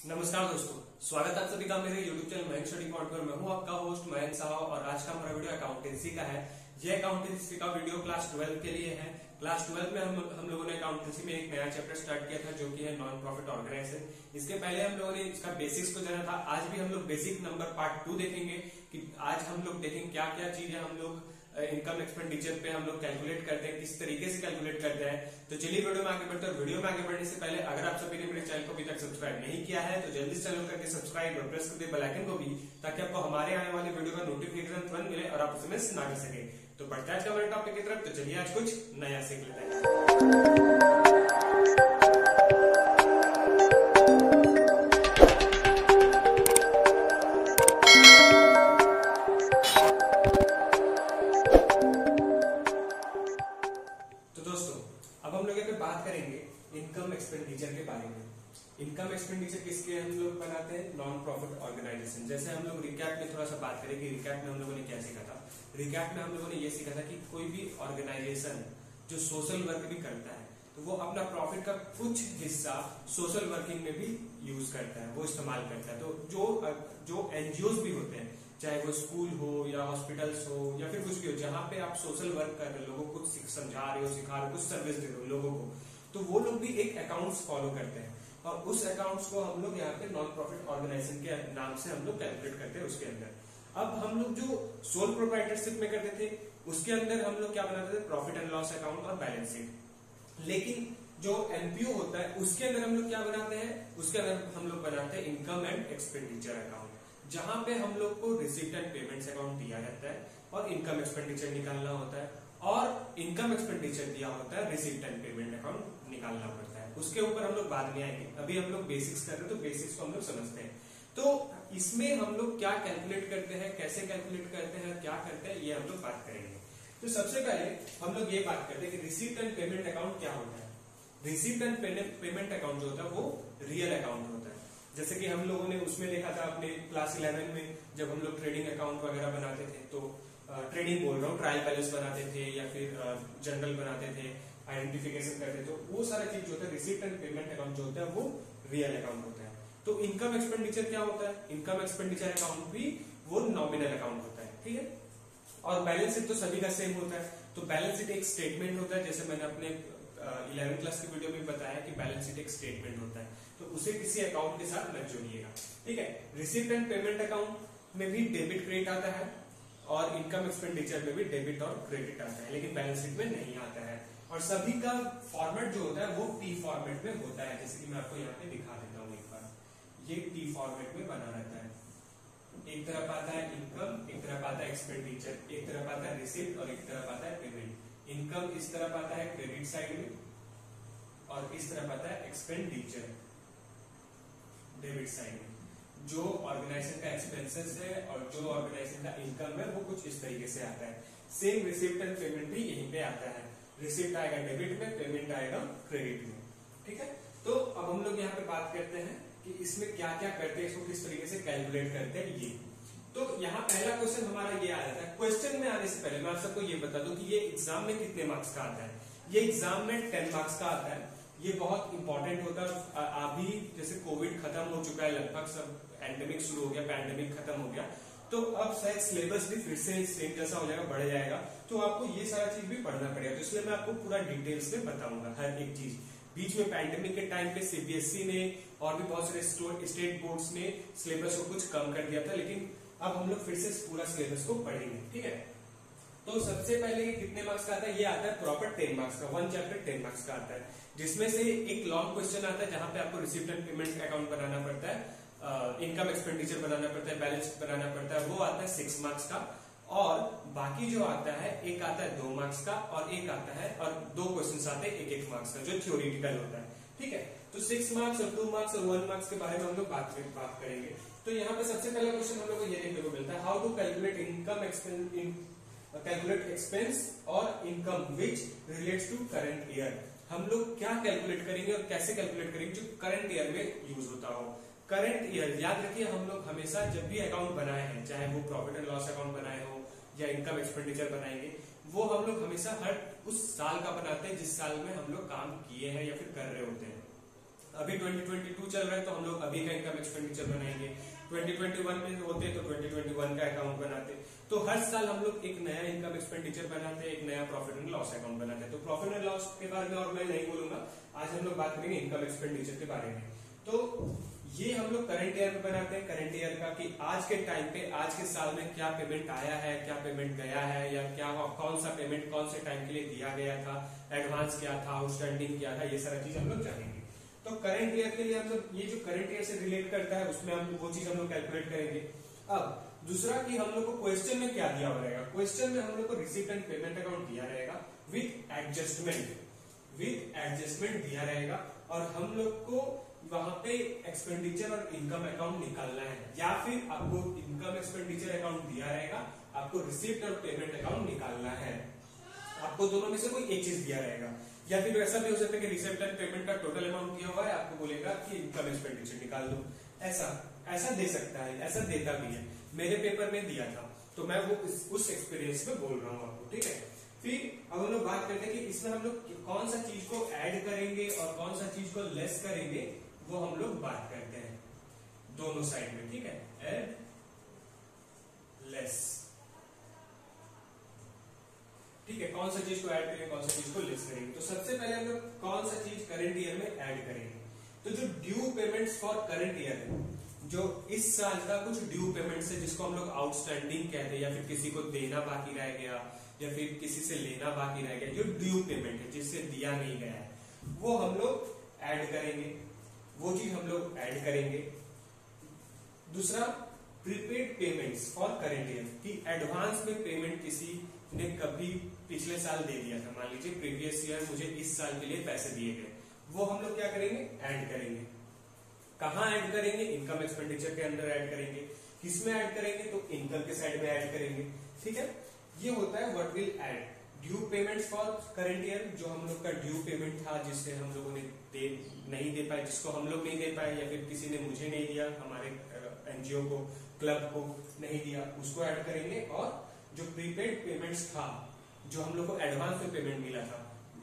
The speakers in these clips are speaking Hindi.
नमस्कार दोस्तों, स्वागत है आप सभी का मेरे YouTube channel Mayank study point पर। मैं हूं आपका होस्ट मयंक साहब और आज का हमारा वीडियो अकाउंटेंसी का है। ये अकाउंटेंसी का वीडियो क्लास 12 के लिए है। क्लास 12 में हम लोगों ने अकाउंटेंसी में एक नया चैप्टर स्टार्ट किया था जो कि है नॉन प्रॉफिट ऑर्गेनाइजेशन। इसके पहले हम लोगों ने इसका बेसिक्स को जाना था। आज भी हम लोग बेसिक नंबर पार्ट 2 देखेंगे कि आज हम लोग देखेंगे क्या क्या चीजें हम लोग इनकम एक्सपेंडिचर पे हम लोग कैलकुलेट करते हैं, किस तरीके से कैलकुलेट करते हैं। तो चलिए वीडियो में आगे बढ़ते हैं। वीडियो में आगे बढ़ने से पहले अगर आप सभी ने मेरे चैनल को अभी तक सब्सक्राइब नहीं किया है तो जल्दी से चैनल करके सब्सक्राइब और प्रेस कर दे बेल आइकन को भी, ताकि आपको हमारे आने वाले वीडियो का नोटिफिकेशन तुरंत मिले और आप उसे मिस ना कर सके। तो बढ़ते हैं आज का हमारे टॉपिक की तरफ। तो चलिए आज कुछ नया सीख लेते हैं। बात करेंगे इनकम एक्सपेंडिचर के बारे में। इनकम एक्सपेंडिचर किसके हम लोग बनाते हैं? Non profit organisation. जैसे हम लोग रिकैप में थोड़ा सा बात करें कि रिकैप में हम लोगों ने क्या सीखा था। रिकैप में हम लोगों ने ये सीखा था कि कोई भी ऑर्गेनाइजेशन जो सोशल वर्क भी करता है तो वो अपना प्रॉफिट का कुछ हिस्सा सोशल वर्किंग में भी यूज करता है, वो इस्तेमाल करता है। तो जो एनजीओ भी होते हैं, चाहे वो स्कूल हो या हॉस्पिटल्स हो या फिर कुछ भी हो, जहां पे आप सोशल वर्क कर रहे हो, लोगों को कुछ समझा रहे हो, सिखा रहे हो, कुछ सर्विस दे रहे हो लोगों को, तो वो लोग भी एक अकाउंट्स फॉलो करते हैं और उस अकाउंट्स को हम लोग यहाँ पे नॉन प्रॉफिट ऑर्गेनाइजेशन के नाम से हम लोग कैलकुलेट करते हैं उसके अंदर। अब हम लोग जो सोल प्रोप्राइटरशिप में करते थे उसके अंदर हम लोग क्या बनाते थे? प्रॉफिट एंड लॉस अकाउंट और बैलेंस शीट। लेकिन जो एनपीओ होता है उसके अंदर हम लोग क्या बनाते हैं? उसके अंदर हम लोग बनाते हैं इनकम एंड एक्सपेंडिचर अकाउंट, जहां पे हम लोग को रिसीप्ट एंड पेमेंट्स अकाउंट दिया जाता है और इनकम एक्सपेंडिचर निकालना होता है, और इनकम एक्सपेंडिचर दिया होता है, रिसीप्ट एंड पेमेंट अकाउंट निकालना पड़ता है। उसके ऊपर हम लोग बाद में आएंगे, अभी हम लोग बेसिक्स कर रहे हैं तो बेसिक्स को हम लोग समझते हैं। तो इसमें हम लोग क्या कैलकुलेट करते हैं, कैसे कैलकुलेट करते हैं, क्या करते हैं, ये हम लोग बात करेंगे। तो सबसे पहले हम लोग ये बात करते हैं कि रिसीप्ट एंड पेमेंट अकाउंट क्या होता है। रिसीप्ट एंड पेमेंट अकाउंट जो होता है वो रियल अकाउंट होता है। जैसे कि हम लोगों ने उसमें देखा था अपने क्लास 11 में, जब हम लोग ट्रेडिंग अकाउंट वगैरह बनाते थे, तो ट्रेडिंग बोल रहा हूँ, ट्रायल बैलेंस बनाते थे या फिर जनरल बनाते थे, आइडेंटिफिकेशन करते थे, तो वो सारा चीज जो होता है रिसीप्ट एंड पेमेंट अकाउंट जो होता है वो रियल अकाउंट होता है। तो इनकम एक्सपेंडिचर क्या होता है? इनकम एक्सपेंडिचर अकाउंट भी वो नॉमिनल अकाउंट होता है, ठीक है। और बैलेंस शीट तो सभी का सेम होता है। तो बैलेंस शीट एक स्टेटमेंट होता है, जैसे मैंने अपने 11th क्लास की वीडियो में बताया कि बैलेंस शीट एक स्टेटमेंट होता है, तो उसे किसी अकाउंट के साथ मत जोड़िएगा, ठीक है। रिसीप्ट एंड पेमेंट अकाउंट में भी डेबिट क्रेडिट आता है और इनकम एक्सपेंडिचर में भी डेबिट और क्रेडिट आता है, लेकिन बैलेंस शीट में नहीं आता है। और सभी का फॉर्मेट जो होता है वो टी फॉर्मेट में होता है, जैसे कि मैं आपको यहाँ पे दिखा देता हूँ एक बार। ये टी फॉर्मेट में बना रहता है। एक तरफ आता है इनकम, एक तरफ आता है एक्सपेंडिचर, एक तरफ आता है रिसीप्ट और एक तरफ आता है पेमेंट। इनकम इस तरफ आता है क्रेडिट साइड में और इस तरफ आता है एक्सपेंडिचर डेबिट साइड में। जो ऑर्गेनाइजेशन का एक्सपेंसेस है और जो ऑर्गेनाइजेशन का इनकम है वो कुछ इस तरीके से आता है। सेम रिसीप्ट एंड पेमेंट भी यहीं पे आता है। रिसीप्ट आएगा डेबिट में, पेमेंट आएगा क्रेडिट में, ठीक है। तो अब हम लोग यहाँ पे बात करते हैं कि इसमें क्या क्या करते हैं, इसको किस तरीके से कैलकुलेट करते हैं ये। तो यहाँ पहला क्वेश्चन हमारा ये आ जाता है। क्वेश्चन में आने से पहले मैं आप सबको ये बता दूं कि ये एग्जाम में कितने मार्क्स का आता है। ये एग्जाम में 10 मार्क्स का आता है। ये बहुत इंपॉर्टेंट होता है। अभी जैसे कोविड खत्म हो चुका है, लगभग सब एंडेमिक शुरू हो गया, पैंडेमिक खत्म हो गया, तो अब शायद सिलेबस भी फिर से सेम जैसा हो जाएगा, बढ़ जाएगा, तो आपको ये सारा चीज भी पढ़ना पड़ेगा। तो इसलिए मैं आपको पूरा डिटेल्स में बताऊंगा हर एक चीज। बीच में पैंडेमिक के टाइम पे सीबीएसई ने और भी बहुत सारे स्टेट बोर्ड्स ने सिलेबस को कुछ कम कर दिया था, लेकिन अब हम लोग फिर से पूरा सिलेबस को पढ़ेंगे, ठीक है। तो सबसे पहले ये कितने मार्क्स का आता है? ये आता है प्रॉपर 10 मार्क्स का। 1 चैप्टर 10 मार्क्स का आता है, जिसमें से एक लॉन्ग क्वेश्चन आता है जहां पे आपको रिसीप्ट एंड पेमेंट अकाउंट बनाना पड़ता है, इनकम एक्सपेंडिचर बनाना पड़ता है, बैलेंस बनाना पड़ता है, वो आता है 6 मार्क्स का। और बाकी जो आता है, एक आता है 2 मार्क्स का और एक आता है, और 2 क्वेश्चन आते हैं 1-1 मार्क्स का, जो थ्योरेटिकल होता है, ठीक है। तो 6 मार्क्स और 2 मार्क्स और 1 मार्क्स के बारे में हम लोग बात करेंगे। तो यहाँ पे सबसे पहला क्वेश्चन हम लोग को ये देखने को मिलता है, how to calculate income calculate expense और income which relates to current year. हम लोग क्या कैलकुलेट करेंगे और कैसे कैलकुलेट करेंगे जो करंट ईयर में यूज होता हो। करंट ईयर याद रखिए, हम लोग हमेशा जब भी अकाउंट बनाए हैं, चाहे वो प्रॉफिट एंड लॉस अकाउंट बनाए हो या इनकम एक्सपेंडिचर बनाएंगे, वो हम लोग हमेशा हर उस साल का बनाते हैं जिस साल में हम लोग काम किए हैं या फिर कर रहे होते हैं। अभी 2022 चल रहा है तो हम लोग अभी का इनकम एक्सपेंडिचर बनाएंगे, 2021 में होते तो 2021 का अकाउंट बनाते। तो हर साल हम लोग एक नया इनकम एक्सपेंडिचर बनाते हैं, एक नया प्रॉफिट एंड लॉस अकाउंट बनाते हैं। तो प्रॉफिट एंड लॉस के बारे में और मैं नहीं बोलूंगा, आज हम लोग बात करेंगे इनकम एक्सपेंडिचर के बारे में। तो ये हम लोग करंट ईयर में बनाते हैं, करंट ईयर का कि आज के टाइम पे, आज के साल में क्या पेमेंट आया है, क्या पेमेंट गया है, या क्या कौन सा पेमेंट कौन से टाइम के लिए दिया गया था, एडवांस क्या था, आउटस्टैंडिंग क्या था, ये सारा चीज हम लोग जानेंगे। तो करंट ईयर के लिए हम लोग ये जो करंट ईयर से रिलेट करता है उसमें हम वो चीज हम लोग कैलकुलेट करेंगे। अब दूसरा कि हम लोग को क्वेश्चन में क्या दिया हुआ रहेगा, क्वेश्चन में हम लोग को रिसीप्ट एंड पेमेंट अकाउंट दिया रहेगा विथ एडजस्टमेंट दिया रहेगा, और हम लोग को वहां पे एक्सपेंडिचर और इनकम अकाउंट निकालना है, या फिर आपको इनकम एक्सपेंडिचर अकाउंट दिया रहेगा, आपको रिसीप्ट और पेमेंट अकाउंट निकालना है। आपको दोनों में से कोई एक चीज दिया रहेगा, या फिर ऐसा भी हो सकता है कि रिसीप्ट एंड पेमेंट का टोटल अमाउंट दिया हुआ है, आपको बोलेगा कि इनकम एक्सपेंडिचर निकाल दो। ऐसा दे सकता है, ऐसा देता भी है, मेरे पेपर में दिया था, तो मैं वो उस एक्सपीरियंस में बोल रहा हूँ आपको, ठीक है। फिर अब हम लोग बात करते हैं कि इसमें हम लोग कौन सा चीज को ऐड करेंगे और कौन सा चीज को लेस करेंगे, वो हम लोग बात करते हैं दोनों साइड में, ठीक है। ऐड, लेस, ठीक है, कौन सा चीज को ऐड करेंगे, कौन सा चीज को लेस करेंगे। तो सबसे पहले हम लोग कौन सा चीज करंट ईयर में ऐड करेंगे, तो जो due payments for current year है, जो इस साल का कुछ ड्यू पेमेंट्स है जिसको हम लोग आउटस्टैंडिंग कहते हैं, या फिर किसी को देना बाकी रह गया, या फिर किसी से लेना बाकी रह गया, जो ड्यू पेमेंट है जिससे दिया नहीं गया है, वो हम लोग ऐड करेंगे, वो चीज हम लोग ऐड करेंगे। दूसरा, prepaid payments for current year, कि एडवांस में पेमेंट किसी ने कभी पिछले साल दे दिया था, मान लीजिए प्रीवियस ईयर मुझे इस साल के लिए पैसे दिए गए, वो हम लोग क्या करेंगे, ऐड करेंगे। कहाँ ऐड करेंगे, इनकम एक्सपेंडिचर के अंदर ऐड करेंगे। किसमें ऐड करेंगे, तो इनकम के साइड में ऐड करेंगे, ठीक है। ये होता है what will add, due payments for current year, जो हम लोग का ड्यू पेमेंट था जिससे हम लोगों ने नहीं दे पाए, जिसको हम लोग नहीं दे पाए, या फिर किसी ने मुझे नहीं दिया, हमारे एनजीओ को, क्लब को नहीं दिया, उसको ऐड करेंगे। और जो प्रीपेड पेमेंट्स था, जो हम लोग को एडवांस में पेमेंट मिला था,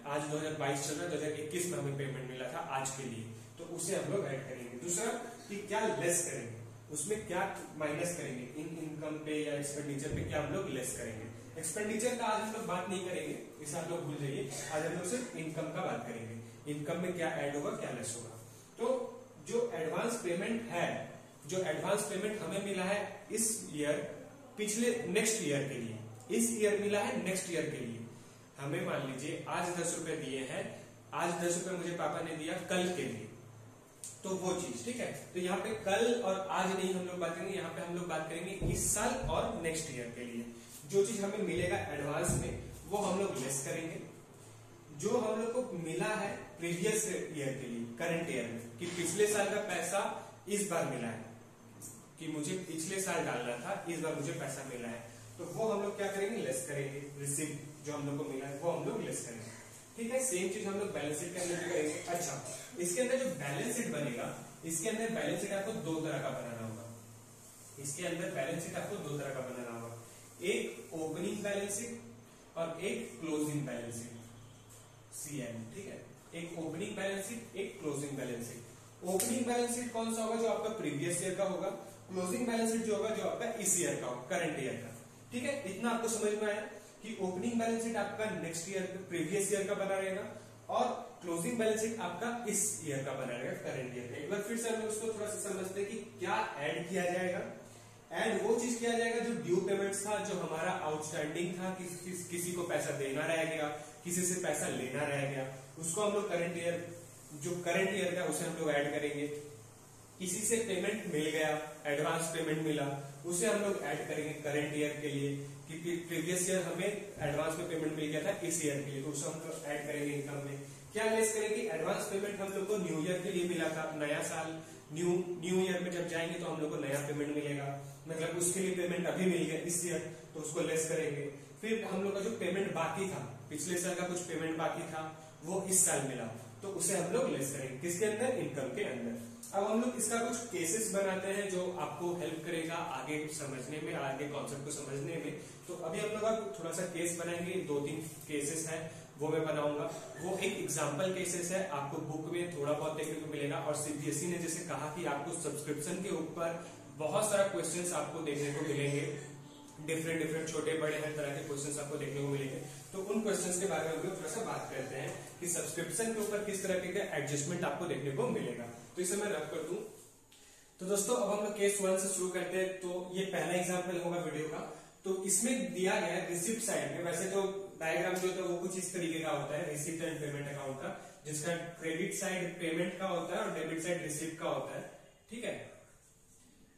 आज 2022 चल रहा है, 2021 में हमें पेमेंट मिला था आज के लिए, तो उसे हम लोग ऐड करेंगे। दूसरा कि क्या लेस करेंगे, उसमें क्या माइनस करेंगे, इनकम पे या एक्सपेंडिचर पे क्या हम लोग लेस करेंगे। एक्सपेंडिचर का आज हम लोग बात नहीं करेंगे, इसे आप लोग भूल जाइए, आज हम लोग सिर्फ इनकम का बात करेंगे, इनकम में क्या ऐड होगा, क्या लेस होगा। तो जो एडवांस पेमेंट है, जो एडवांस पेमेंट हमें मिला है इस ईयर, पिछले नेक्स्ट ईयर के लिए, इस ईयर मिला है नेक्स्ट ईयर के लिए, हमें मान लीजिए आज 10 रुपए दिए हैं, आज 10 रुपए मुझे पापा ने दिया कल के लिए, तो वो चीज, ठीक है। तो यहाँ पे कल और आज नहीं हम लोग बात करेंगे, यहाँ पे हम लोग बात करेंगे इस साल और नेक्स्ट ईयर के लिए। जो चीज हमें मिलेगा एडवांस में वो हम लोग लेस करेंगे। जो हम लोग को मिला है प्रीवियस ईयर के लिए, करंट ईयर में, कि पिछले साल का पैसा इस बार मिला है, कि मुझे पिछले साल डालना था, इस बार मुझे पैसा मिला है, तो वो हम लोग क्या करेंगे, लेस करेंगे। रिसीप्ट जो हम लोग को मिला है वो हम लोग लेस करेंगे, ठीक है। सेम चीज हम लोग बैलेंस शीट के अंदर भी करेंगे। अच्छा, इसके अंदर जो बैलेंस शीट बनेगा, इसके अंदर बैलेंस शीट आपको दो तरह का बनाना होगा। इसके अंदर बैलेंस शीट आपको दो तरह का बनाना होगा, एक ओपनिंग बैलेंस शीट और एक क्लोजिंग बैलेंस शीट, CM, ठीक है। एक ओपनिंग बैलेंस शीट, एक closing balance sheet. Opening balance sheet कौन सा होगा, जो आपका प्रीवियस ईयर का होगा। क्लोजिंग बैलेंस शीट जो होगा, जो आपका इस ईयर का होगा, करंट ईयर का, ठीक है। इतना आपको समझ में आया कि ओपनिंग बैलेंस शीट आपका नेक्स्ट ईयर, प्रीवियस ईयर का बना रहेगा, और क्लोजिंग बैलेंस शीट आपका इस ईयर का बना रहेगा, करंट ईयर का। एक बार फिर से हम उसको थोड़ा सा समझते हैं कि क्या ऐड किया जाएगा। ऐड वो चीज किया जाएगा जो ड्यू पेमेंट्स था, जो हमारा आउटस्टैंडिंग था, किसी को पैसा देना रह गया, किसी से पैसा लेना रह गया, उसको हम लोग करंट ईयर, जो करंट ईयर का, उसे हम लोग ऐड करेंगे। किसी से पेमेंट मिल गया, एडवांस पेमेंट मिला, उसे हम लोग ऐड करेंगे करंट ईयर के लिए, क्योंकि प्रीवियस ईयर हमें एडवांस में पेमेंट मिल गया था इस ईयर के लिए, तो उसे हम लोग ऐड करेंगे इनकम में। क्या लेस करेंगे, एडवांस पेमेंट हम लोग को न्यू ईयर के लिए मिला था, नया साल न्यू ईयर में जब जाएंगे तो हम लोग को नया पेमेंट मिलेगा, मतलब उसके लिए पेमेंट अभी मिल गया इस ईयर, तो उसको लेस करेंगे। फिर हम लोग का जो पेमेंट बाकी था, पिछले साल का कुछ पेमेंट बाकी था, वो इस साल मिला, तो उसे हम लोग लेस करेंगे, किसके अंदर, इनकम के अंदर। अब हम लोग इसका कुछ केसेस बनाते हैं जो आपको हेल्प करेगा आगे समझने में, आगे कॉन्सेप्ट को समझने में। तो अभी हम लोग थोड़ा सा केस बनाएंगे, 2-3 केसेस हैं वो मैं बनाऊंगा। वो एक एग्जाम्पल केसेस है, आपको बुक में थोड़ा बहुत देखने को मिलेगा। और सीबीएसई ने जैसे कहा कि आपको सब्सक्रिप्शन के ऊपर बहुत सारा क्वेश्चंस आपको देखने को मिलेंगे, डिफरेंट छोटे बड़े हर तरह के क्वेश्चंस आपको देखने को मिलेंगे। तो उन क्वेश्चंस के बारे में हम लोग थोड़ा सा बात करते हैं कि सब्सक्रिप्शन के ऊपर किस तरह के एडजस्टमेंट आपको देखने को मिलेगा। तो इसे मैं रख कर दूं। तो दोस्तों अब हम लोग केस 1 से शुरू करते हैं। तो ये पहला एग्जाम्पल होगा वीडियो का। तो इसमें दिया गया है रिसिप्ट साइड में, वैसे तो डायग्राम जो होता है वो कुछ इस तरीके का होता है रिसिप्ट एंड पेमेंट अकाउंट का, जिसका क्रेडिट साइड पेमेंट का होता है और डेबिट साइड रिसिप्ट का होता है। ठीक है,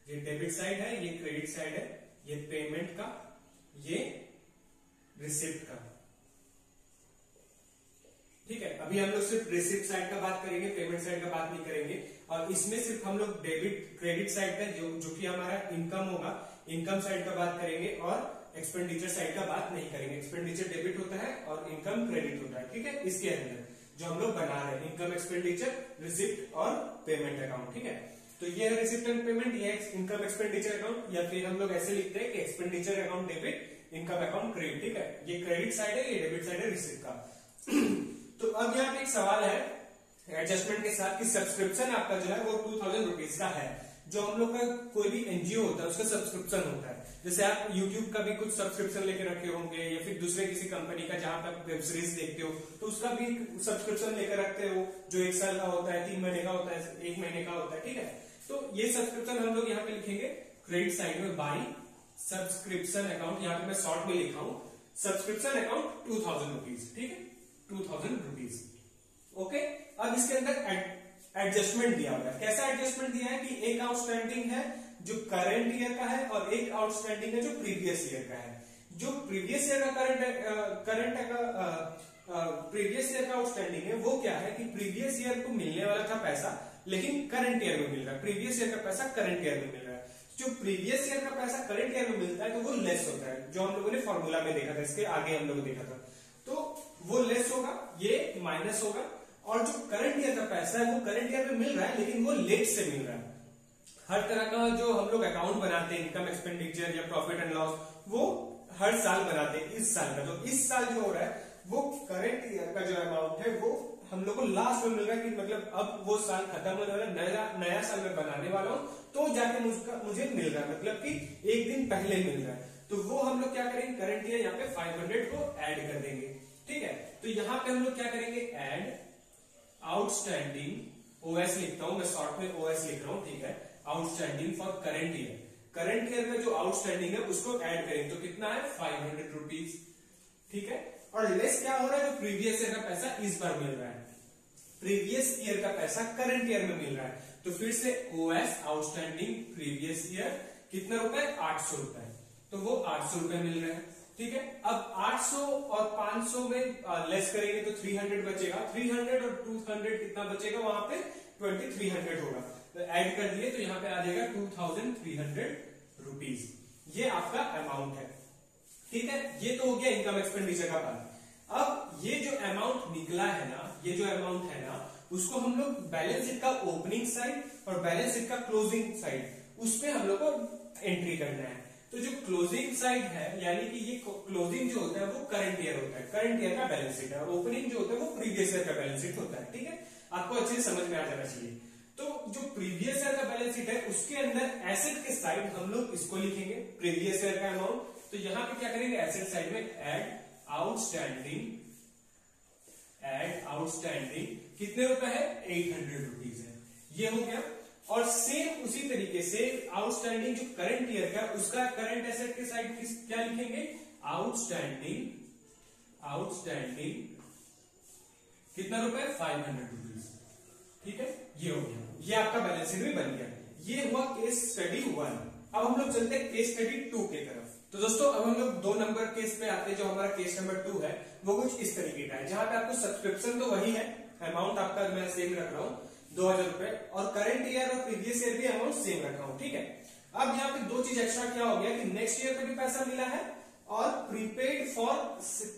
ये डेबिट साइड है, ये क्रेडिट साइड है, ये पेमेंट का, ये रिसिप्ट का। ठीक है, अभी हम लोग सिर्फ रिसिप्ट साइड का बात करेंगे, पेमेंट साइड का बात नहीं करेंगे। और इसमें सिर्फ हम लोग डेबिट क्रेडिट साइड का जो कि हमारा इनकम होगा, इनकम साइड का बात करेंगे और एक्सपेंडिचर साइड का बात नहीं करेंगे। एक्सपेंडिचर डेबिट होता है और इनकम क्रेडिट होता है। ठीक है, इसके अंदर जो हम लोग बना रहे हैं इनकम एक्सपेंडिचर रिसिप्ट और पेमेंट अकाउंट। ठीक है, तो ये है रिसिप्ट एंड पेमेंट, ये इनकम एक्सपेंडिचर अकाउंट, या फिर हम लोग ऐसे लिखते हैं कि expenditure account debit, income account credit. ठीक है, ये क्रेडिट साइड है, ये डेबिट साइड है रिसिप्ट का। तो अब यहाँ पे एक सवाल है एडजस्टमेंट के साथ कि सब्सक्रिप्शन आपका जो है वो 2000 रुपीज का है। जो हम लोग का कोई भी एनजीओ होता है उसका सब्सक्रिप्शन होता है। जैसे आप यूट्यूब का भी कुछ सब्सक्रिप्शन लेके रखे होंगे, या फिर दूसरे किसी कंपनी का जहां पे आप वेब सीरीज देखते हो तो उसका भी सब्सक्रिप्शन लेकर रखते हो, जो 1 साल का होता है, 3 महीने का होता है, 1 महीने का होता है। ठीक है, तो ये सब्सक्रिप्शन हम लोग यहाँ पे लिखेंगे क्रेडिट साइड में बाई सब्सक्रिप्शन अकाउंट। यहाँ पे मैं शॉर्ट में लिखा हूं सब्सक्रिप्शन अकाउंट 2000 रुपीज। ठीक है, 2000 रुपीज। ओके, अब इसके अंदर एडजस्टमेंट दिया हुआ है। कैसा एडजस्टमेंट दिया है कि एक आउटस्टैंडिंग है जो करंट ईयर का है और एक आउटस्टैंडिंग है जो प्रीवियस ईयर का है। जो प्रीवियस ईयर का प्रीवियस ईयर का आउटस्टैंडिंग है वो क्या है कि प्रीवियस ईयर को मिलने वाला था पैसा लेकिन करंट ईयर में मिल रहा है, प्रीवियस ईयर का पैसा करंट ईयर में मिल रहा है। जो प्रीवियस ईयर का पैसा करंट ईयर में मिलता है तो वो लेस होता है, जो हम लोगों ने फॉर्मूला में देखा था, इसके आगे हम लोग देखा था। तो वो लेस होगा, ये माइनस होगा। और जो करंट ईयर का पैसा है वो करंट ईयर में मिल रहा है लेकिन वो लेट से मिल रहा है। हर तरह का जो हम लोग अकाउंट बनाते हैं, इनकम एक्सपेंडिचर या प्रॉफिट एंड लॉस, वो हर साल बनाते हैं। इस साल का जो इस साल जो हो रहा है वो करंट ईयर का जो अमाउंट है वो हम लोग को लास्ट में मिल रहा है कि मतलब अब वो साल खत्म होने वाला, नया साल में बनाने वाला हूं तो जाके मुझे मिल रहा है, मतलब कि एक दिन पहले मिल रहा है। तो वो हम लोग क्या करेंगे, करंट ईयर यहाँ पे 500 को ऐड कर देंगे। ठीक है, तो यहाँ पे हम लोग क्या करेंगे, ऐड आउटस्टैंडिंग ओएस लिखता हूं मैं, शॉर्ट में ओएस लिख रहा हूं। ठीक है, outstanding for current year, current year में जो आउटस्टैंडिंग है उसको ऐड करेंगे तो कितना है 500 रुपीज। ठीक है, और लेस क्या हो रहा है, जो प्रीवियस ईयर का पैसा इस बार मिल रहा है, प्रीवियस ईयर का पैसा करंट ईयर में मिल रहा है। तो फिर से ओएस आउटस्टैंडिंग प्रीवियस ईयर कितना रुपए, 800 रुपए। तो वो 800 रुपए मिल रहे हैं। ठीक है, अब 800 और 500 में लेस करेंगे तो 300 बचेगा, 300 और 200 कितना बचेगा, वहां पे 2300 होगा। तो ऐड कर दिए तो यहाँ पे आ जाएगा 2300 रुपीज। ये आपका अमाउंट है। ठीक है, ये तो हो गया इनकम एक्सपेंडिचर का पार्ट। अब ये जो अमाउंट निकला है ना, ये जो अमाउंट है ना, उसको हम लोग बैलेंस शीट का ओपनिंग साइड और बैलेंस शीट का क्लोजिंग साइड उस पे हम लोग को एंट्री करना है। तो जो क्लोजिंग साइड है, यानी कि ये क्लोजिंग जो होता है वो करंट ईयर होता है, करंट ईयर का बैलेंस शीट है, और ओपनिंग जो होता है वो प्रीवियस ईयर का बैलेंस शीट होता है। ठीक है, आपको अच्छे से समझ में आ जाना चाहिए। तो जो प्रीवियस ईयर का बैलेंस शीट है उसके अंदर एसेट के साइड हम लोग इसको लिखेंगे, प्रीवियस ईयर का अमाउंट। तो यहाँ पे क्या करेंगे, एसेट साइड में ऐड आउटस्टैंडिंग कितने रुपए है, 800 रुपीज है, ये हो गया। और सेम उसी तरीके से आउटस्टैंडिंग जो करंट ईयर का, उसका करंट एसेट के साइड क्या लिखेंगे, आउटस्टैंडिंग कितना रुपए, 500 रुपीज। ठीक है, ये हो गया, ये आपका बैलेंस शीट भी बन गया। ये हुआ केस स्टडी 1। अब हम लोग चलते हैं केस स्टडी 2 के तरफ। तो दोस्तों अब हम लोग 2 नंबर केस पे आते हैं। जो हमारा केस नंबर 2 है वो कुछ इस तरीके का है, जहां पे आपको सब्सक्रिप्शन तो वही है, अमाउंट आपका मैं सेम रख रहा हूं 2000 रुपए, और करंट ईयर और प्रीवियस ईयर भी अमाउंट सेम रखा हूं। ठीक है, अब यहाँ पे 2 चीज एक्स्ट्रा क्या हो गया कि नेक्स्ट ईयर का भी पैसा मिला है और प्रीपेड फॉर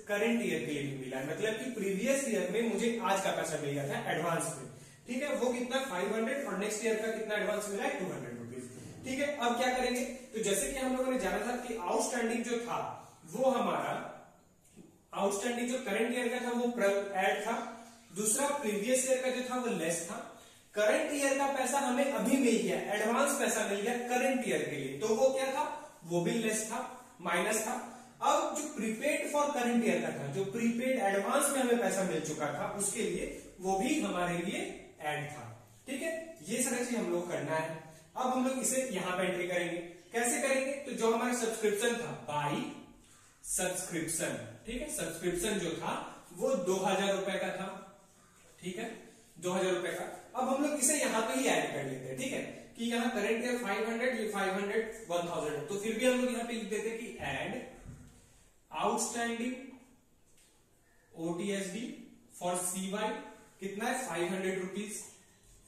करंट ईयर के लिए भी मिला है, मतलब कि प्रीवियस ईयर में मुझे आज का पैसा मिल गया था एडवांस में। ठीक है, वो कितना 500, और नेक्स्ट ईयर का कितना एडवांस मिला है 200 रुपीज। ठीक है, अब क्या करेंगे, तो जैसे कि हम लोगों ने जाना था कि आउटस्टैंडिंग जो था वो हमारा आउटस्टैंडिंग जो करंट ईयर का था वो ऐड था, दूसरा प्रीवियस ईयर का जो था वो लेस था। करंट ईयर का पैसा हमें अभी मिल गया, एडवांस पैसा मिल गया करंट ईयर के लिए, तो वो क्या था, वो भी लेस था, माइनस था। अब जो प्रीपेड फॉर करंट ईयर का था, जो प्रीपेड एडवांस में हमें पैसा मिल चुका था, उसके लिए वो भी हमारे लिए ऐड था। ठीक है, ये सारी चीज हम लोग करना है। अब हम लोग इसे यहां पे एंट्री करेंगे। कैसे करेंगे, तो जो हमारा सब्सक्रिप्शन था, बाई सब्सक्रिप्शन, ठीक है, सब्सक्रिप्शन जो था वो 2000 रुपए का था। ठीक है, 2000 रुपए का। अब हम लोग इसे यहां पे ही ऐड कर लेते हैं। ठीक है, कि यहाँ करंट ईयर 500, ये 500 1000, तो फिर भी हम लोग यहाँ पे लिख देते कि add outstanding OTSD for CY कितना है, 500 रुपीज,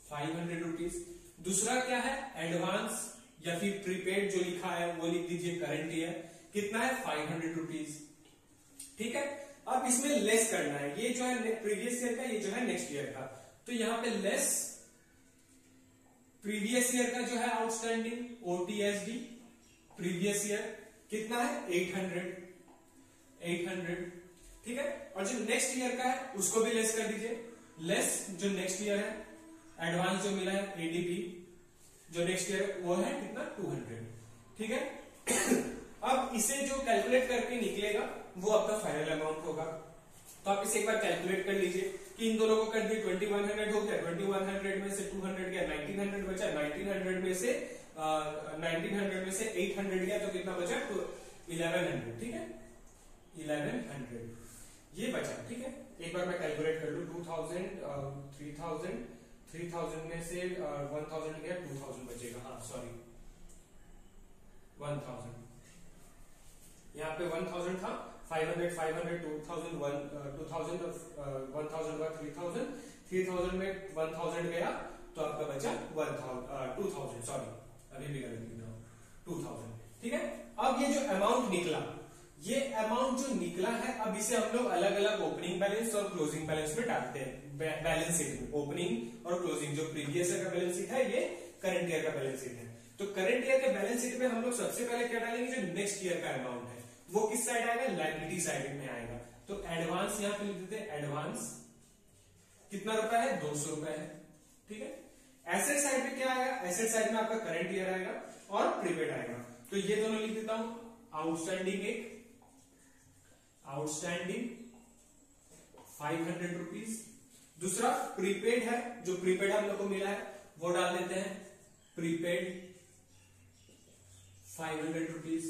500 रुपीज। दूसरा क्या है, एडवांस या फिर प्रीपेड जो लिखा है वो लिख दीजिए करंट ईयर, कितना है 500 रुपीज। ठीक है, अब इसमें लेस करना है, ये जो है प्रीवियस ईयर का, ये जो है नेक्स्ट ईयर का, तो यहां पे लेस प्रीवियस ईयर का जो है आउटस्टैंडिंग ओटीएसडी प्रीवियस ईयर कितना है 800। ठीक है, और जो नेक्स्ट ईयर का है उसको भी लेस कर दीजिए, लेस जो नेक्स्ट ईयर है, एडवांस जो मिला है एडीपी, जो नेक्स्ट ईयर वो है कितना 200। ठीक है, अब इसे जो कैलकुलेट करके निकलेगा वो आपका फाइनल अमाउंट होगा। तो आप इसे एक बार कैलकुलेट कर लीजिए कि इन दोनों को कर दिए 2100 हो गया, 2100 में से 200 गया, 1900 बचा, 1900 में से 800 गया, तो कितना बचा, तो 1100। ठीक है, 1100 ये बचा। ठीक है, एक बार मैं कैलकुलेट कर लू, 2000 3000 में से 1000 गया, 2000 बचेगा, हाँ सॉरी 1000, यहाँ पे 1000 था, 500 2000 1000 हुआ 3000, 3000 में 1000 गया, तो आपका बचा 2000, सॉरी अभी भी गलत लिखा, 2000। ठीक है, अब ये जो अमाउंट निकला, ये अमाउंट जो निकला है, अब इसे हम लोग अलग अलग ओपनिंग बैलेंस और क्लोजिंग बैलेंस में डालते हैं, बैलेंस शीट में। ओपनिंग और क्लोजिंग, जो प्रीवियस ईयर का बैलेंस शीट है, ये करंट ईयर का बैलेंस शीट है। तो करंट ईयर के बैलेंस शीट में हम लोग सबसे पहले क्या डालेंगे, जो नेक्स्ट ईयर का अमाउंट है वो किस साइड आएगा, लायबिलिटी साइड में आएगा। तो एडवांस यहां पे लिख देते हैं, एडवांस कितना रुपए है, 200 रुपए है। ठीक है, एसेट साइड में क्या आएगा, एसेट साइड में आपका करंट ईयर आएगा और प्रीपेड आएगा, तो ये दोनों लिख देता हूं। आउटस्टैंडिंग आउटस्टैंडिंग 500 रुपीज, दूसरा प्रीपेड है, जो प्रीपेड हम लोग को मिला है वो डाल देते हैं, प्रीपेड 500 रुपीज,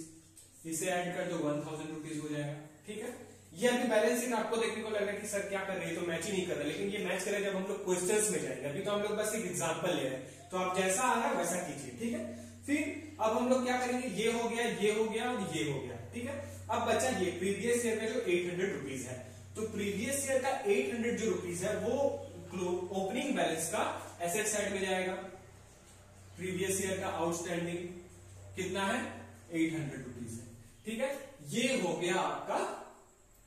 इसे ऐड कर दो 1000 रुपीज हो जाएगा। ठीक है, ये अभी बैलेंस शीट आपको देखने को लग रहा है कि सर क्या कर रहे हैं, तो मैच ही नहीं कर रहे, लेकिन ये मैच करेगा जब हम लोग क्वेश्चंस में जाएंगे। अभी तो हम लोग बस एक एग्जांपल ले रहे हैं, तो आप जैसा आ रहा है वैसा कीजिए। ठीक है, फिर अब हम लोग क्या करेंगे, ये हो गया, ये हो गया और ये हो गया। ठीक है, अब बचा ये प्रीवियस ईयर का जो 800 रुपीज है, तो प्रीवियस ईयर का 800 जो रुपीज है वो ओपनिंग बैलेंस का एसेट साइड में जाएगा। प्रीवियस ईयर का आउटस्टैंडिंग कितना है, 800 रुपीज है। ठीक है, ये हो गया आपका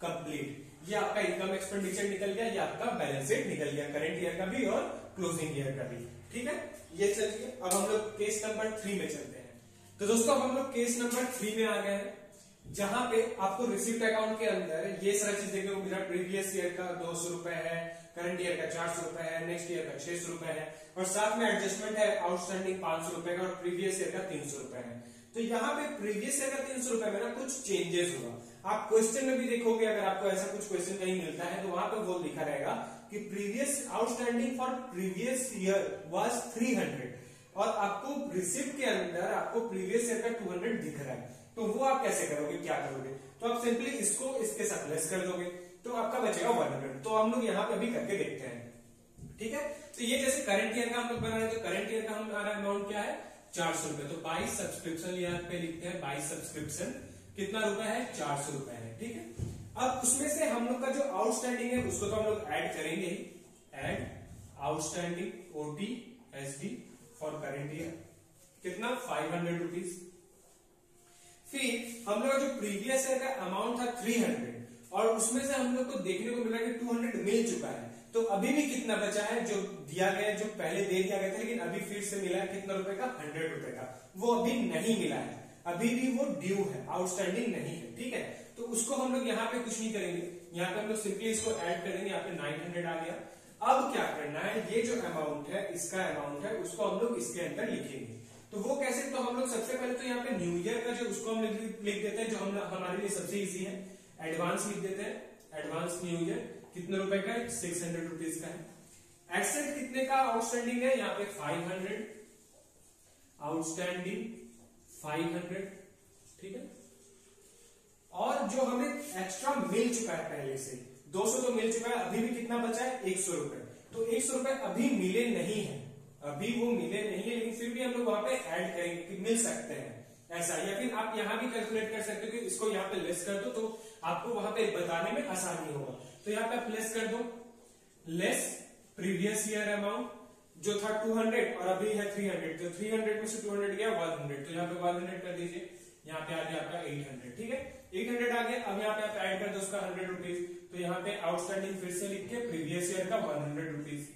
कंप्लीट, ये आपका इनकम एक्सपेंडिचर निकल गया, ये आपका बैलेंस शीट निकल गया, करंट ईयर का भी और क्लोजिंग ईयर का भी। ठीक है, ये चलिए अब हम लोग केस नंबर 3 में चलते हैं। तो दोस्तों अब हम लोग केस नंबर 3 में आ गए हैं, जहां पे आपको रिसिप्ट अकाउंट के अंदर ये सारी चीज देखने को मिला। प्रीवियस ईयर का 200 रुपए है, करंट ईयर का 400 रुपए है, नेक्स्ट ईयर का 600 रुपए है, और साथ में एडजस्टमेंट है आउटस्टैंडिंग 500 रुपए का, और प्रीवियस ईयर का 300 रुपए है। तो यहाँ पे प्रीवियस ईयर का 300 रुपए में ना कुछ चेंजेस हुआ। आप क्वेश्चन में भी देखोगे, अगर आपको ऐसा कुछ क्वेश्चन कहीं मिलता है तो वहां पे वो लिखा रहेगा कि previous outstanding for previous year was 300, और आपको रिसिप्ट के अंदर आपको प्रीवियस ईयर का 200 दिख रहा है। तो वो आप कैसे करोगे, क्या करोगे, तो आप सिंपली इसको इसके साथ लेस कर दोगे, तो आपका बचेगा 100। तो हम लोग यहाँ पे भी करके देखते हैं। ठीक है, तो ये जैसे करंट ईयर का हम लोग बना रहे हैं, तो करंट ईयर का हमारा अमाउंट क्या है, 400 रुपए। तो 22 सब्सक्रिप्शन यहाँ पे लिखते हैं, 22 सब्सक्रिप्शन कितना रुपए है, 400 रुपए है। ठीक है, अब उसमें से हम लोग का जो आउटस्टैंडिंग है उसको तो हम लोग ऐड करेंगे ही, add outstanding OTSD for current year कितना 500 रुपीज। फिर हम लोग जो प्रीवियस ईयर का अमाउंट था 300, और उसमें से हम लोग को देखने को मिला कि 200 मिल चुका है, तो अभी भी कितना बचा है, जो दिया गया, जो पहले दे दिया गया था लेकिन अभी फिर से मिला है कितना रुपए का, 100 रुपए का, वो अभी नहीं मिला है, अभी भी वो ड्यू है, आउटस्टैंडिंग नहीं है। ठीक है, तो उसको हम लोग यहाँ पे कुछ नहीं करेंगे, यहाँ पे हम लोग सिंपली इसको ऐड कर देंगे, यहाँ पे 900 आ गया। अब क्या करना है, ये जो अमाउंट है, इसका अमाउंट है, उसको हम लोग इसके अंदर लिखेंगे। तो वो कैसे, तो हम लोग सबसे पहले तो यहाँ पे न्यू ईयर का जो उसको हम लिख देते हैं, जो हम हमारे लिए सबसे इजी है, एडवांस लिख देते हैं। एडवांस न्यू ईयर कितने रुपए का है, 600 रुपीज का है। एसेट कितने का आउटस्टैंडिंग है, यहाँ पे 500 आउटस्टैंडिंग 500, ठीक है। और जो हमें एक्स्ट्रा मिल चुका है पहले से 200 तो मिल चुका है, अभी भी कितना बचा है 100 रुपए। तो 100 रुपए अभी मिले नहीं है, अभी वो मिले नहीं है, लेकिन फिर भी हम लोग वहां पे ऐड करेंगे कि मिल सकते हैं ऐसा। या फिर आप यहां भी कैलकुलेट कर सकते हो कि इसको यहाँ पे लेस कर दो, तो आपको वहां पे बताने में आसानी होगा। तो यहाँ पे आप लेस कर दो, लेस प्रीवियस ईयर अमाउंट जो था 200 और अभी है 300, तो 300 में से 200 गया 100, तो यहाँ पे 100 कर दीजिए। यहाँ पे आ गया आपका 800, ठीक है, 800 आ गया। अब यहाँ पे आप ऐड कर दो उसका 100 रुपीज, तो यहाँ पे आउटस्टैंडिंग फिर से लिख के प्रीवियस ईयर का 100 रुपीज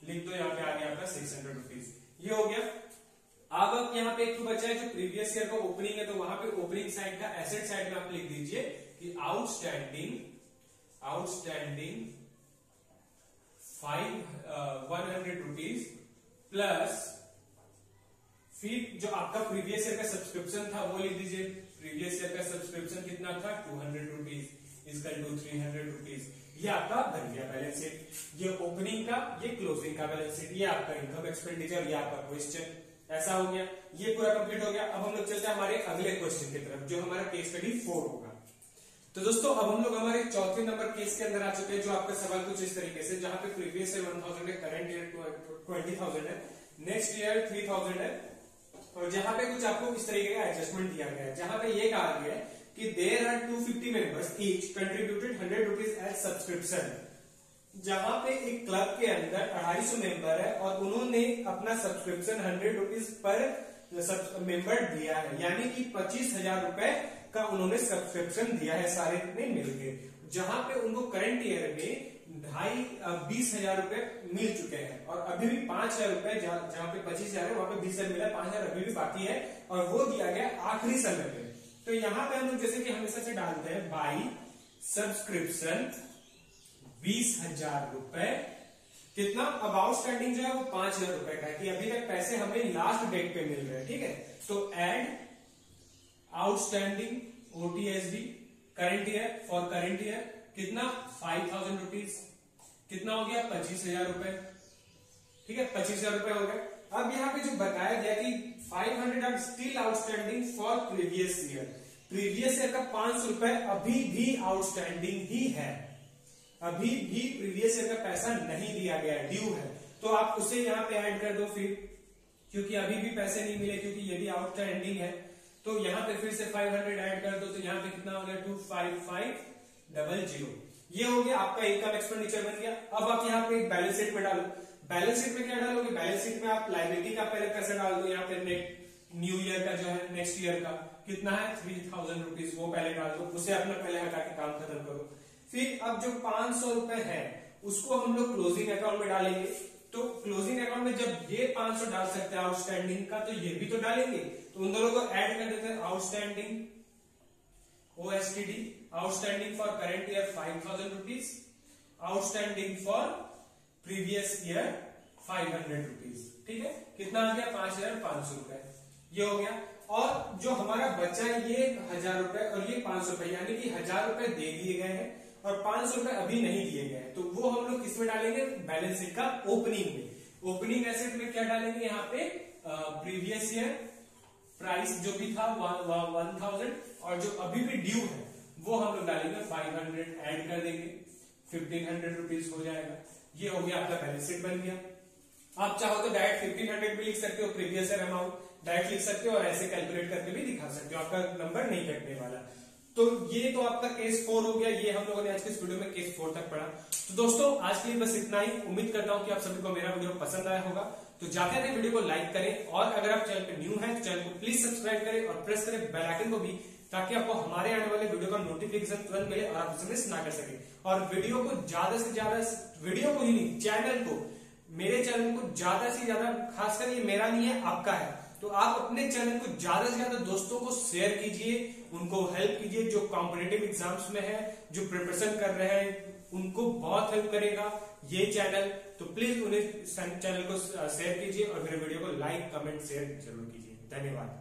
लिख दो, यहाँ पे आ गया आपका 600 रुपीज, ये हो गया। अब यहाँ पे एक तो बचा है जो प्रीवियस ईयर का ओपनिंग है, तो वहां पे ओपनिंग साइड का एसेट साइड में आप लिख दीजिए कि आउटस्टैंडिंग 100 रुपीज प्लस फिर जो आपका प्रीवियस ईयर का सब्सक्रिप्शन था वो लिख दीजिए। प्रीवियस ईयर का सब्सक्रिप्शन कितना था 200 रुपीज इक्वल टू 300 रुपीज। ये आपका बन गया बैलेंस शीट, ये ओपनिंग का, ये क्लोजिंग का बैलेंस शीट, ये आपका इनकम एक्सपेंडिचर, ये आपका क्वेश्चन, ऐसा हो गया। ये पूरा कंप्लीट हो गया। अब हम लोग चलते हैं हमारे अगले क्वेश्चन की तरफ, जो हमारा केस स्टडी 4 होगा। तो दोस्तों अब हम लोग हमारे चौथे नंबर केस के अंदर आ चुके हैं, जो आपका सवाल कुछ इस तरीके से, जहां पे प्रीवियस ईयर 1000 है, करंट ईयर 20,000 है, नेक्स्ट ईयर 3000 है, और जहां पे कुछ आपको इस तरीके का एडजस्टमेंट दिया गया है, जहां पे ये कहा गया है कि there are 250 members each contributed 100 rupees as subscription. जहां पे एक क्लब के अंदर 250 मेंबर है और उन्होंने अपना सब्सक्रिप्शन 100 रुपीज पर मेंबर दिया है, यानी कि 25,000 रुपए का उन्होंने सब्सक्रिप्शन दिया है सारे ने मिलकर, जहां पे उनको करंट ईयर में 20,000 रुपए मिल चुके हैं, और अभी भी 5,000 रुपए, जहां पे 25,000 है वहां पे 20,000 मिला, 5,000 अभी भी बाकी है, और वो दिया गया आखिरी समय पे। तो यहां पे हम लोग जैसे कि हमेशा से डालते हैं बाई सब्सक्रिप्शन 20,000 रुपए, कितना, अब आउटस्टैंडिंग जो है वो 5,000 रुपए का है, कि अभी तक पैसे हमें लास्ट डेट पे मिल रहे हैं, ठीक है। तो add outstanding OTSD current year for current year कितना 5,000 रुपीज, कितना हो गया 25,000 रुपए, ठीक है, 25,000 रुपए हो गए। अब यहाँ पे जो बताया गया कि 500 are still outstanding for previous year, previous year का 500 रुपए अभी भी आउटस्टैंडिंग ही है, अभी भी प्रीवियस ईयर का पैसा नहीं दिया गया, ड्यू है, तो आप उसे यहाँ पे ऐड कर दो फिर, क्योंकि अभी भी पैसे नहीं मिले, क्योंकि ये भी आउटस्टैंडिंग है। तो यहाँ पे फिर से 500 ऐड कर दो, तो यहाँ पे कितना हो गया 25500, ये हो गया आपका इनकम एक्सपेंडिचर बन गया। अब आप यहाँ पे बैलेंस शीट में डालो, बैलेंस शीट में क्या डालोगे, बैलेंस शीट में आप लायबिलिटी का पहले पैसा डाल दो, यहाँ पे न्यू ईयर का जो है, नेक्स्ट ईयर का कितना है 3,000 रुपीज, वो पहले डाल दो, उसे अपना पहले हटा के काम खत्म करो। फिर अब जो 500 रुपए है उसको हम लोग क्लोजिंग अकाउंट में डालेंगे, तो क्लोजिंग अकाउंट में जब ये 500 डाल सकते हैं आउटस्टैंडिंग का, तो ये भी तो डालेंगे, तो उन दोनों को ऐड कर देते हैं। Outstanding OSTD, outstanding for current year 5,000 rupees, outstanding for previous year 500 rupees, ठीक है, कितना आ गया 5,500 रुपए, ये हो गया। और जो हमारा बचा है ये 1,000 रुपए और ये 500 रुपए, यानी कि 1,000 रुपए दे दिए गए हैं और 500 रुपए अभी नहीं दिए गए हैं, तो वो हम लोग किसमें डालेंगे, बैलेंस शीट का ओपनिंग में। ओपनिंग एसेट में क्या डालेंगे, यहाँ पे प्रीवियस ईयर प्राइस जो भी था 1,000, और जो अभी भी ड्यू है वो हम लोग डालेंगे 500, ऐड कर देंगे 1,500 रुपीज हो जाएगा, ये हो गया आपका बैलेंस शीट बन गया। आप चाहो तो डायरेक्ट 1,500 भी लिख सकते हो, प्रीवियस ईयर अमाउंट डायरेक्ट लिख सकते हो, और ऐसे कैलकुलेट करके भी दिखा सकते हो, आपका नंबर नहीं कटने वाला। तो ये तो आपका केस 4 हो गया, ये हम लोगों ने आज के इस वीडियो में केस 4 तक पढ़ा। तो दोस्तों आज के लिए बस इतना ही, उम्मीद करता हूं कि आप सभी को मेरा वीडियो पसंद आया होगा। तो जाते हैं वीडियो को लाइक करें, और अगर आप चैनल पे न्यू हैं तो चैनल को प्लीज सब्सक्राइब करें और प्रेस करें बेल आइकन को भी, ताकि आपको हमारे आने वाले वीडियो का नोटिफिकेशन तुरंत मिले और आप उसे मिस ना कर सके। और वीडियो को ज्यादा से ज्यादा, वीडियो को ही नहीं, चैनल को मेरे चैनल को ज्यादा से ज्यादा, खासकर ये मेरा नहीं है आपका है, तो आप अपने चैनल को ज्यादा से ज्यादा दोस्तों को शेयर कीजिए, उनको हेल्प कीजिए, जो कॉम्पिटिटिव एग्जाम्स में है, जो प्रिपरेशन कर रहे हैं, उनको बहुत हेल्प करेगा ये चैनल। तो प्लीज उन्हें चैनल को शेयर कीजिए और मेरे वीडियो को लाइक कमेंट शेयर जरूर कीजिए। धन्यवाद।